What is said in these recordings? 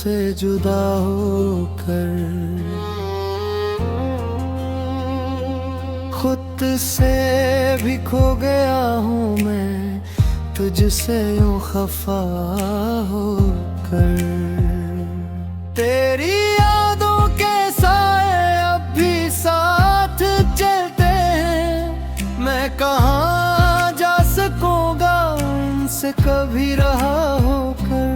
तुझसे जुदा होकर खुद से भी खो गया हूँ मैं, तुझसे यूं खफा होकर। तेरी यादों के साए अब भी साथ चलते हैं, मैं कहाँ जा सकूंगा उनसे कभी रहा होकर।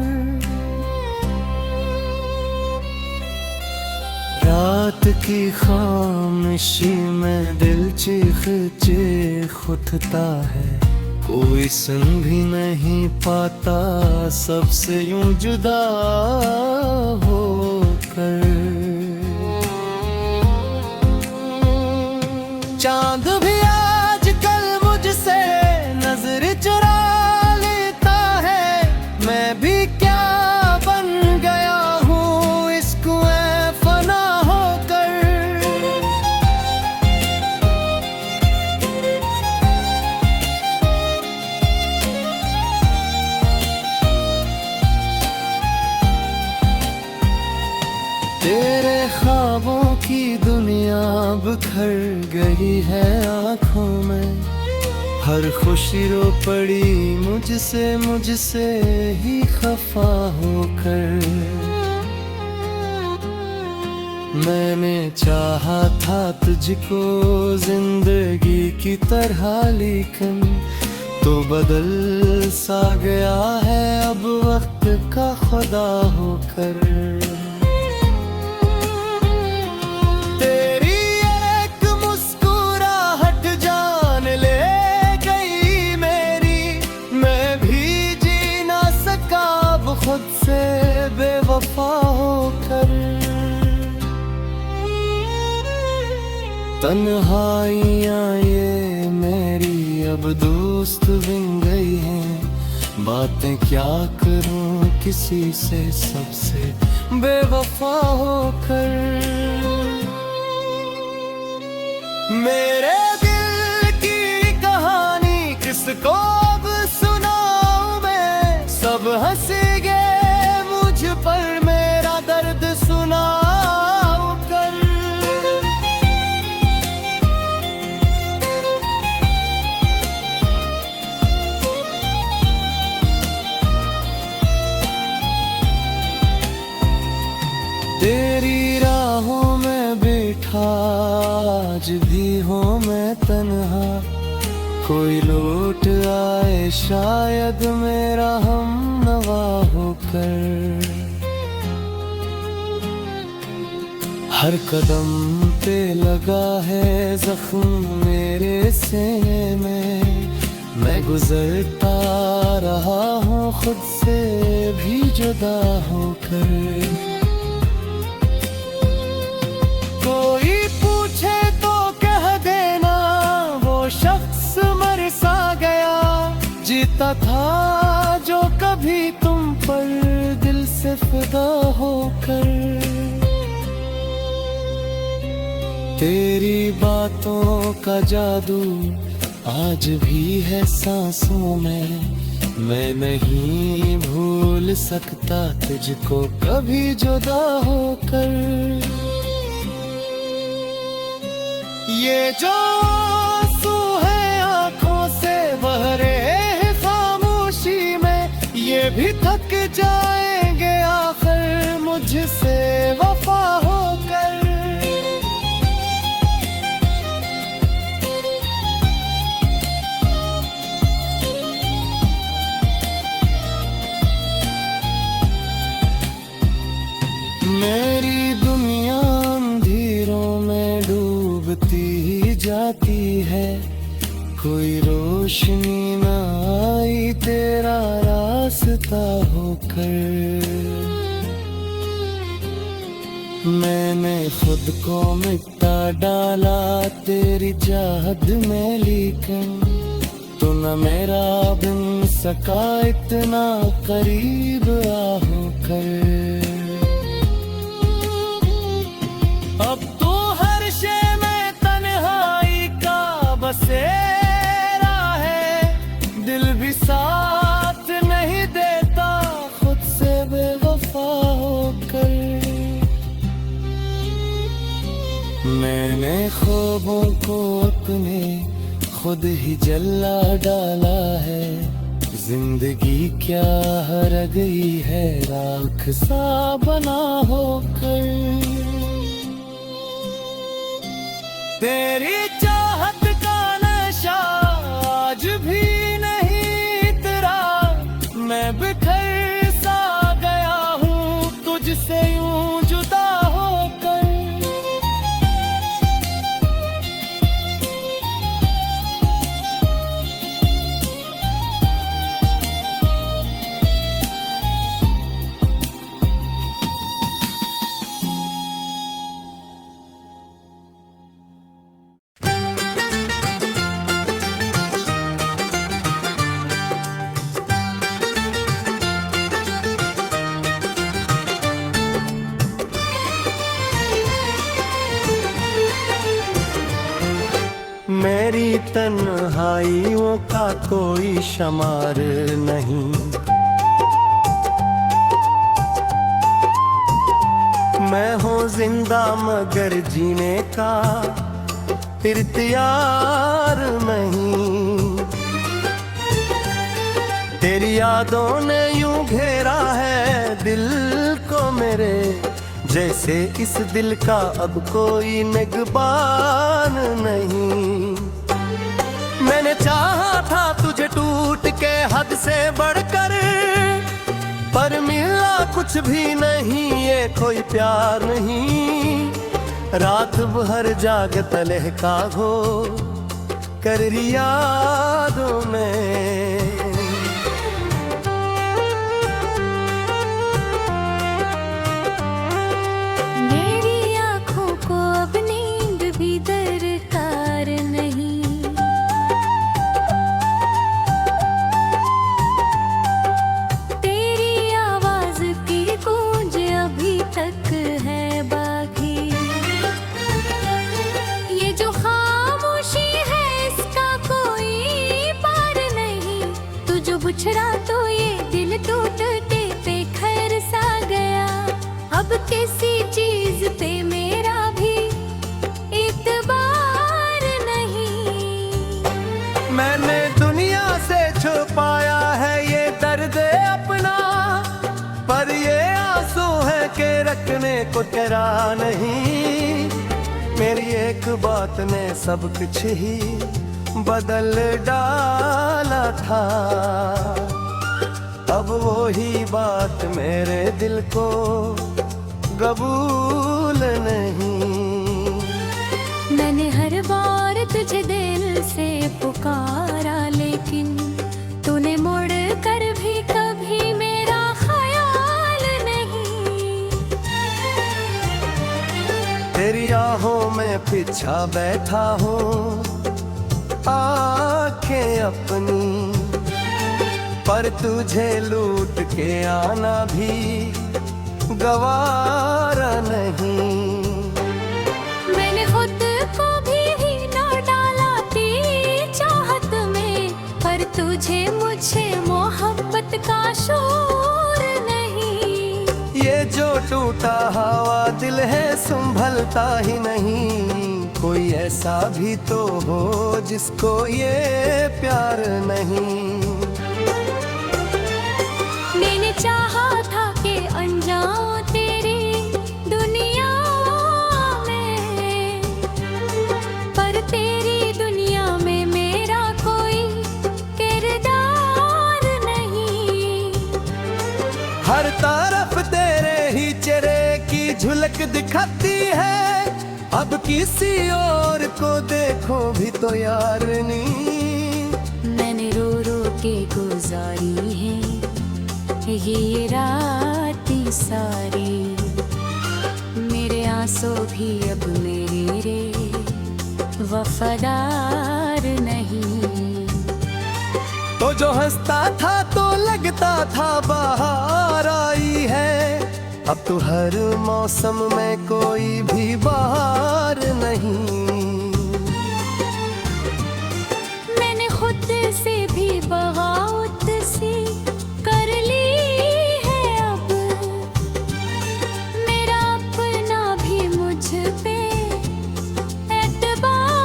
रात की खामोशी में दिल चीख चीख उठता है, कोई सुन भी नहीं पाता सबसे यूं जुदा होकर। चांद भी आजकल मुझसे नजर चुरा लेता है, मैं भी क्या बन गया हूँ इस कुएं फना होकर। तेरे ख्वाबों की दुनिया बिखर गई है आँखों में, हर खुशी रो पड़ी मुझसे ही खफा होकर। मैंने चाहा था तुझको जिंदगी की तरह, लेकिन तो बदल सा गया है अब वक्त का खुदा होकर। खुद से बेवफा होकर तन्हाइयाँ ये मेरी अब दोस्त बन गई हैं, बातें क्या करूं किसी से सबसे बेवफा होकर। मेरे दिल की कहानी किसको अब सुनाऊं मैं, सब हंसेंगे मुझ पर मेरा दर्द सुनाओ कर। तेरी राहों में बैठा आज भी हूँ मैं तन्हा, कोई लौट आए शायद मेरा हमनवा होकर। हर कदम पे लगा है जख्म मेरे सीने में, मैं गुजरता रहा हूँ खुद से भी जुदा होकर। कोई पूछे तो कह देना वो शख्स मर सा गया, जीता था जो कभी तुम पर दिल से फिदा होकर। तेरी बातों का जादू आज भी है सांसों में, मैं नहीं भूल सकता तुझको कभी जुदा होकर। ये जो आंसू है आँखों से बह रहे हैं खामोशी में, ये भी थक जाएंगे आखिर मुझसे वफा होकर। मेरी दुनिया अंधेरों में डूबती जाती है, कोई रोशनी न आई तेरा रास्ता होकर। मैंने खुद को मिटा डाला तेरी चाहत में, लेकिन तू न मेरा बन सका इतना करीब आ होकर। अब तो हर शे में तन्हाई का बसेरा है, दिल भी साथ नहीं देता खुद से बेवफा होकर। ख्वाबों को अपने खुद ही जला डाला है। जिंदगी क्या हर गई है राख सा बना होकर। तेरी चाहत का नशा आज भी नहीं तेरा, मैं बिखर सा गया हूँ तुझसे यूं जुदा होकर। मेरी तन्हाइयों का कोई शुमार नहीं, मैं हूँ जिंदा मगर जीने का इख्तियार नहीं। तेरी यादों ने यूं घेरा है दिल को मेरे, जैसे इस दिल का अब कोई निगहबान नहीं। मैंने चाहा था तुझे टूट के हद से बढ़कर, पर मिला कुछ भी नहीं, ये कोई प्यार नहीं। रात भर जागता लहका हो कर यादों में। बिछड़ा तो ये दिल टूटते पे खैर सा गया, अब किसी चीज पे मेरा भी इत्बार नहीं। मैंने दुनिया से छुपाया है ये दर्द अपना, पर ये आंसू है के रखने को तेरा नहीं। मेरी एक बात ने सब कुछ ही बदल डाला था, अब वो ही बात मेरे दिल को कबूल नहीं। मैंने हर बार तुझे दिल से पुकारा, लेकिन तूने मुड़ कर भी कभी मेरा ख्याल नहीं। तेरी आहों में पीछा बैठा हूँ आंखें अपनी, पर तुझे लूट के आना भी गवारा नहीं। मैंने खुद को भी न डाला तेरी चाहत में, पर तुझे मुझे मोहब्बत का शोर नहीं। ये जो टूटा हुआ दिल है संभलता ही नहीं, कोई ऐसा भी तो हो जिसको ये प्यार नहीं। मैंने चाहा था कि अनजाऊं तेरी दुनिया में, पर तेरी दुनिया में मेरा कोई किरदार नहीं। हर तरफ तेरे ही चेहरे की झलक दिखती है, अब किसी और को देखो भी तो यार नहीं। मैंने रो रो के गुजारी है ये रातें सारी, मेरे आंसू भी अब मेरे वफादार नहीं। तो जो हंसता था तो लगता था बाहर आई है, अब तो हर मौसम में कोई भी बहार नहीं। मैंने खुद से भी बगावत सी कर ली है, अब मेरा अपना भी मुझ पे एतबार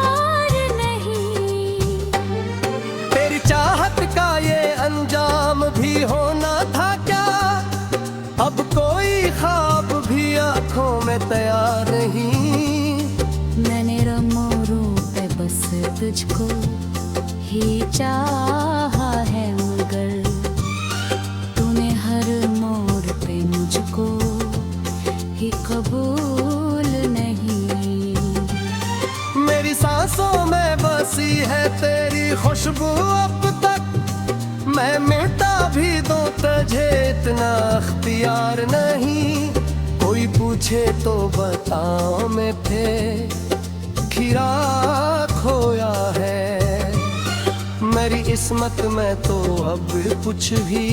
चाहा है मगर तूने हर मोड़ पे मुझको ही कबूल नहीं। मेरी सांसों में बसी है तेरी खुशबू अब तक, मैं मिटा भी दूं तुझे इतना अख्तियार नहीं। कोई पूछे तो बताओ मैं फिर खीरा खोया है, मेरी इस्मत में तो अब कुछ भी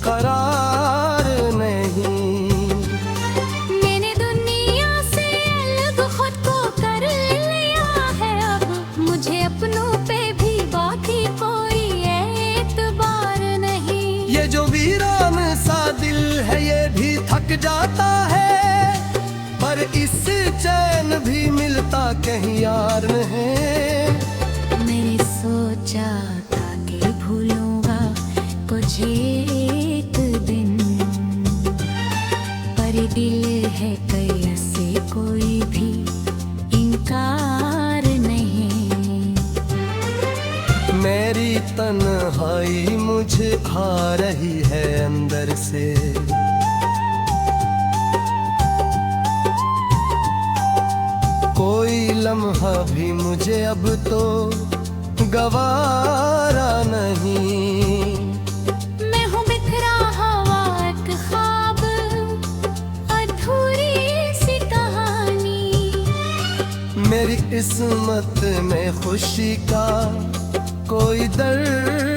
करार नहीं। मैंने दुनिया से अलग खुद को कर लिया है, अब मुझे अपनों पे भी बाकी कोई एतबार नहीं। ये जो वीरान सा दिल है ये भी थक जाता है, पर इससे चैन भी मिलता कहीं यार नहीं। मैंने सोचा था कि भूलूंगा कुछ एक दिन, पर दिल है कैसे कोई भी इनकार नहीं। मेरी तन्हाई मुझे खा रही है अंदर से, कोई लम्हा भी मुझे अब तो गवारा नहीं। मैं हूँ बिखरा हुआ एक ख्वाब, अधूरी सी कहानी। मेरी किस्मत में खुशी का कोई दर्द